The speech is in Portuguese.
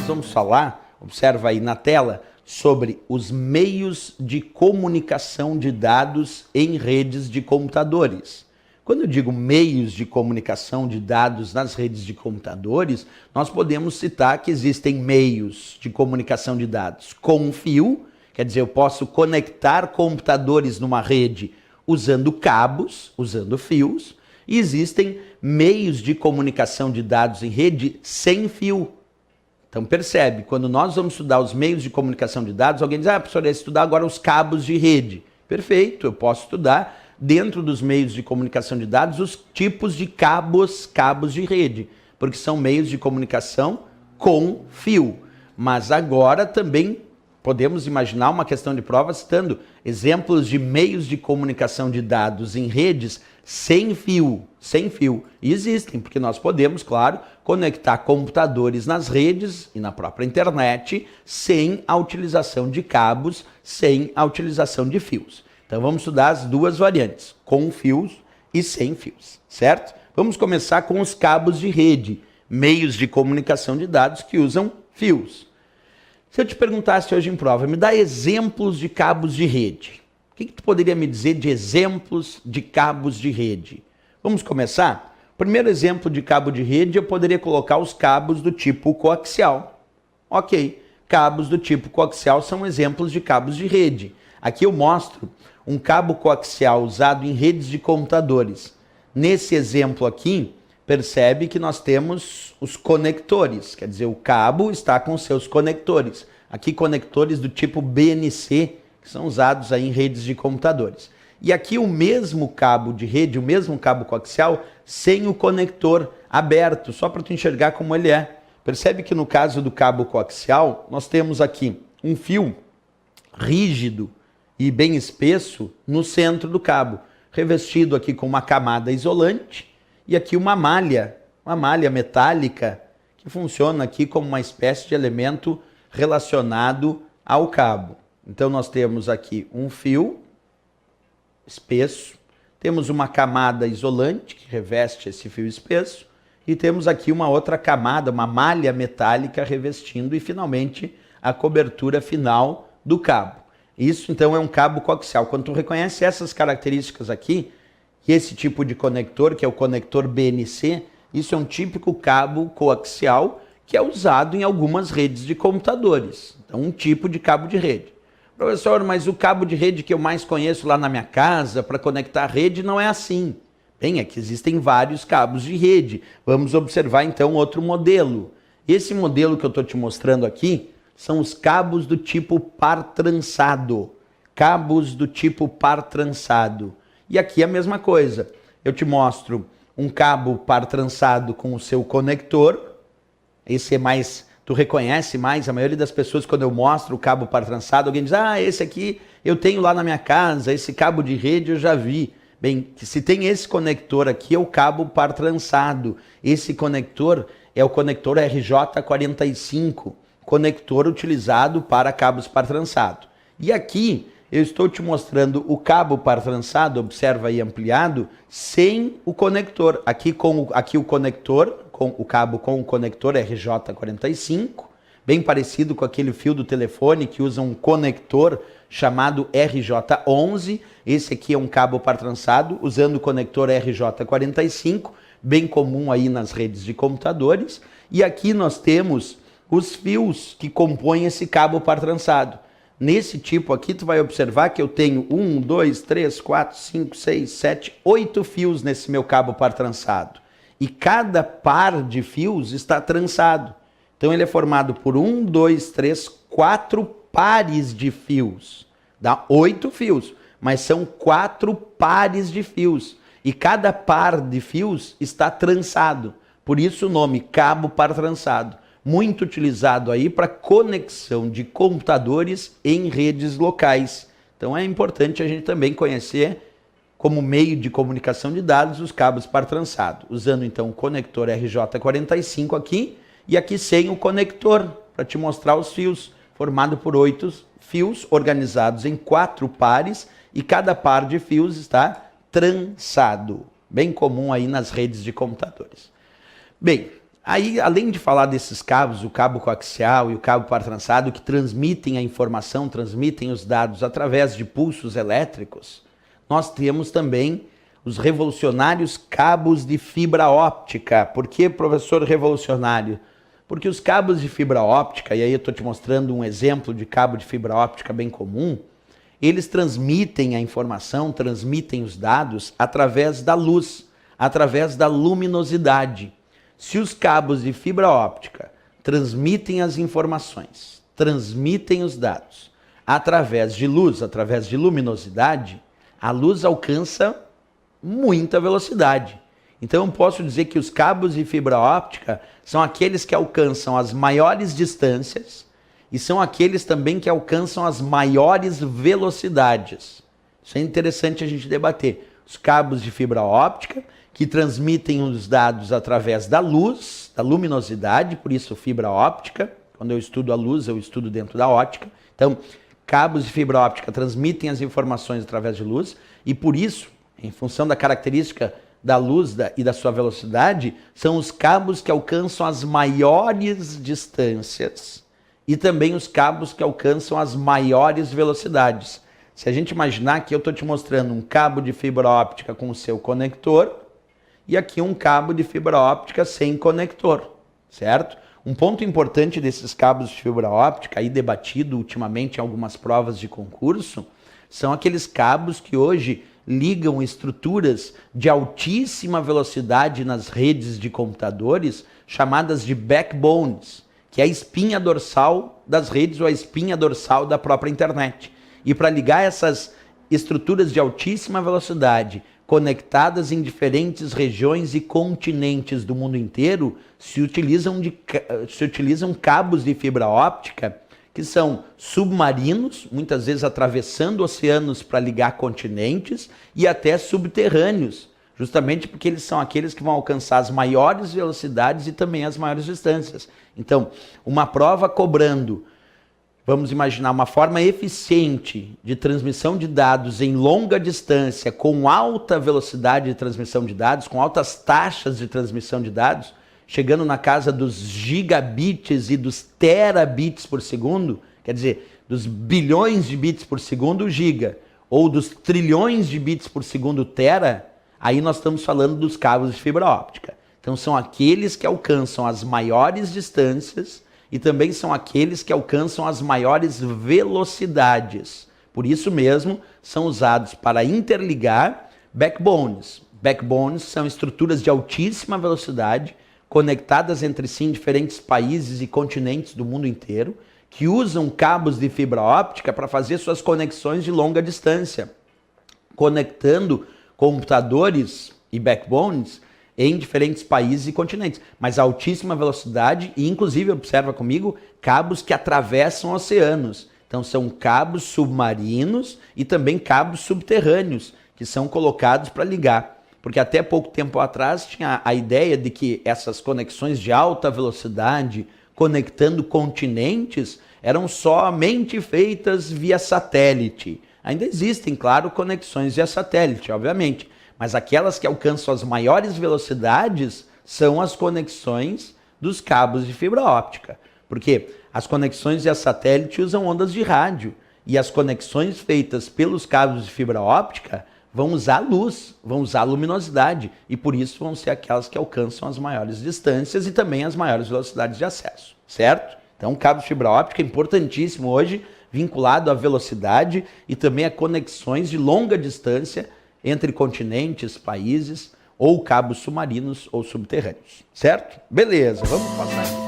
nós vamos falar, observa aí na tela, sobre os meios de comunicação de dados em redes de computadores. Quando eu digo meios de comunicação de dados nas redes de computadores, nós podemos citar que existem meios de comunicação de dados com fio, quer dizer, eu posso conectar computadores numa rede usando cabos, usando fios, e existem meios de comunicação de dados em rede sem fio. Então percebe, quando nós vamos estudar os meios de comunicação de dados, alguém diz, professor, eu ia estudar agora os cabos de rede. Perfeito, eu posso estudar dentro dos meios de comunicação de dados os tipos de cabos de rede, porque são meios de comunicação com fio. Mas agora também podemos imaginar uma questão de prova citando exemplos de meios de comunicação de dados em redes sem fio. E existem, porque nós podemos, claro, conectar computadores nas redes e na própria internet sem a utilização de cabos, sem a utilização de fios. Então vamos estudar as duas variantes, com fios e sem fios, certo? Vamos começar com os cabos de rede, meios de comunicação de dados que usam fios. Se eu te perguntasse hoje em prova, me dá exemplos de cabos de rede. O que tu poderia me dizer de exemplos de cabos de rede? Vamos começar? Primeiro exemplo de cabo de rede, eu poderia colocar os cabos do tipo coaxial. Ok, cabos do tipo coaxial são exemplos de cabos de rede. Aqui eu mostro um cabo coaxial usado em redes de computadores. Nesse exemplo aqui, percebe que nós temos os conectores, quer dizer, o cabo está com seus conectores. Aqui conectores do tipo BNC, que são usados aí em redes de computadores. E aqui o mesmo cabo de rede, o mesmo cabo coaxial, sem o conector aberto, só para tu enxergar como ele é. Percebe que no caso do cabo coaxial, nós temos aqui um fio rígido e bem espesso no centro do cabo, revestido aqui com uma camada isolante, e aqui uma malha metálica, que funciona aqui como uma espécie de elemento relacionado ao cabo. Então nós temos aqui um fio espesso, temos uma camada isolante que reveste esse fio espesso, e temos aqui uma outra camada, uma malha metálica revestindo, e finalmente a cobertura final do cabo. Isso então é um cabo coaxial. Quando tu reconhece essas características aqui, e esse tipo de conector, que é o conector BNC, isso é um típico cabo coaxial que é usado em algumas redes de computadores. Então, um tipo de cabo de rede. Professor, mas o cabo de rede que eu mais conheço lá na minha casa para conectar a rede não é assim. Bem, é que existem vários cabos de rede. Vamos observar então outro modelo. Esse modelo que eu estou te mostrando aqui são os cabos do tipo par trançado. Cabos do tipo par trançado. E aqui a mesma coisa. Eu te mostro um cabo par trançado com o seu conector. Esse é mais, tu reconhece mais, a maioria das pessoas quando eu mostro o cabo par trançado, alguém diz, esse aqui eu tenho lá na minha casa, esse cabo de rede eu já vi. Bem, se tem esse conector aqui é o cabo par trançado. Esse conector é o conector RJ45, conector utilizado para cabos par trançado. E aqui eu estou te mostrando o cabo par trançado, observa aí ampliado, sem o conector. Aqui o conector, com o cabo com o conector RJ45, bem parecido com aquele fio do telefone que usa um conector chamado RJ11. Esse aqui é um cabo par trançado usando o conector RJ45, bem comum aí nas redes de computadores. E aqui nós temos os fios que compõem esse cabo par trançado. Nesse tipo aqui, tu vai observar que eu tenho 1, 2, 3, 4, 5, 6, 7, 8 fios nesse meu cabo par trançado. E cada par de fios está trançado. Então ele é formado por 1, 2, 3, 4 pares de fios. Dá 8 fios, mas são 4 pares de fios. E cada par de fios está trançado. Por isso o nome cabo par trançado. Muito utilizado aí para conexão de computadores em redes locais. Então é importante a gente também conhecer como meio de comunicação de dados os cabos par trançado, usando então o conector RJ45 aqui, e aqui sem o conector, para te mostrar os fios, formado por 8 fios organizados em 4 pares, e cada par de fios está trançado, bem comum aí nas redes de computadores. Bem, Aí, além de falar desses cabos, o cabo coaxial e o cabo par trançado, que transmitem a informação, transmitem os dados através de pulsos elétricos, nós temos também os revolucionários cabos de fibra óptica. Por que, professor, revolucionário? Porque os cabos de fibra óptica, e aí eu estou te mostrando um exemplo de cabo de fibra óptica bem comum, eles transmitem a informação, transmitem os dados através da luz, através da luminosidade. Se os cabos de fibra óptica transmitem as informações, transmitem os dados através de luz, através de luminosidade, a luz alcança muita velocidade. Então eu posso dizer que os cabos de fibra óptica são aqueles que alcançam as maiores distâncias e são aqueles também que alcançam as maiores velocidades. Isso é interessante a gente debater. Os cabos de fibra óptica que transmitem os dados através da luz, da luminosidade, por isso fibra óptica. Quando eu estudo a luz, eu estudo dentro da óptica. Então, cabos de fibra óptica transmitem as informações através de luz e por isso, em função da característica da luz e da sua velocidade, são os cabos que alcançam as maiores distâncias e também os cabos que alcançam as maiores velocidades. Se a gente imaginar que eu estou te mostrando um cabo de fibra óptica com o seu conector e aqui um cabo de fibra óptica sem conector, certo? Um ponto importante desses cabos de fibra óptica, aí debatido ultimamente em algumas provas de concurso, são aqueles cabos que hoje ligam estruturas de altíssima velocidade nas redes de computadores, chamadas de backbones, que é a espinha dorsal das redes ou a espinha dorsal da própria internet. E para ligar essas estruturas de altíssima velocidade, conectadas em diferentes regiões e continentes do mundo inteiro, se utilizam cabos de fibra óptica que são submarinos, muitas vezes atravessando oceanos para ligar continentes, e até subterrâneos, justamente porque eles são aqueles que vão alcançar as maiores velocidades e também as maiores distâncias. Então, uma prova cobrando, vamos imaginar, uma forma eficiente de transmissão de dados em longa distância, com alta velocidade de transmissão de dados, com altas taxas de transmissão de dados, chegando na casa dos gigabits e dos terabits por segundo, quer dizer, dos bilhões de bits por segundo, giga, ou dos trilhões de bits por segundo, tera, aí nós estamos falando dos cabos de fibra óptica. Então são aqueles que alcançam as maiores distâncias e também são aqueles que alcançam as maiores velocidades. Por isso mesmo, são usados para interligar backbones. Backbones são estruturas de altíssima velocidade, conectadas entre si em diferentes países e continentes do mundo inteiro, que usam cabos de fibra óptica para fazer suas conexões de longa distância, conectando computadores e backbones em diferentes países e continentes, mas a altíssima velocidade e, inclusive, observa comigo, cabos que atravessam oceanos. Então, são cabos submarinos e também cabos subterrâneos, que são colocados para ligar. Porque até pouco tempo atrás tinha a ideia de que essas conexões de alta velocidade, conectando continentes, eram somente feitas via satélite. Ainda existem, claro, conexões via satélite, obviamente, mas aquelas que alcançam as maiores velocidades são as conexões dos cabos de fibra óptica. Porque as conexões via satélite usam ondas de rádio e as conexões feitas pelos cabos de fibra óptica vão usar luz, vão usar luminosidade e por isso vão ser aquelas que alcançam as maiores distâncias e também as maiores velocidades de acesso, certo? Então o cabo de fibra óptica é importantíssimo hoje, vinculado à velocidade e também a conexões de longa distância entre continentes, países ou cabos submarinos ou subterrâneos, certo? Beleza, vamos passar.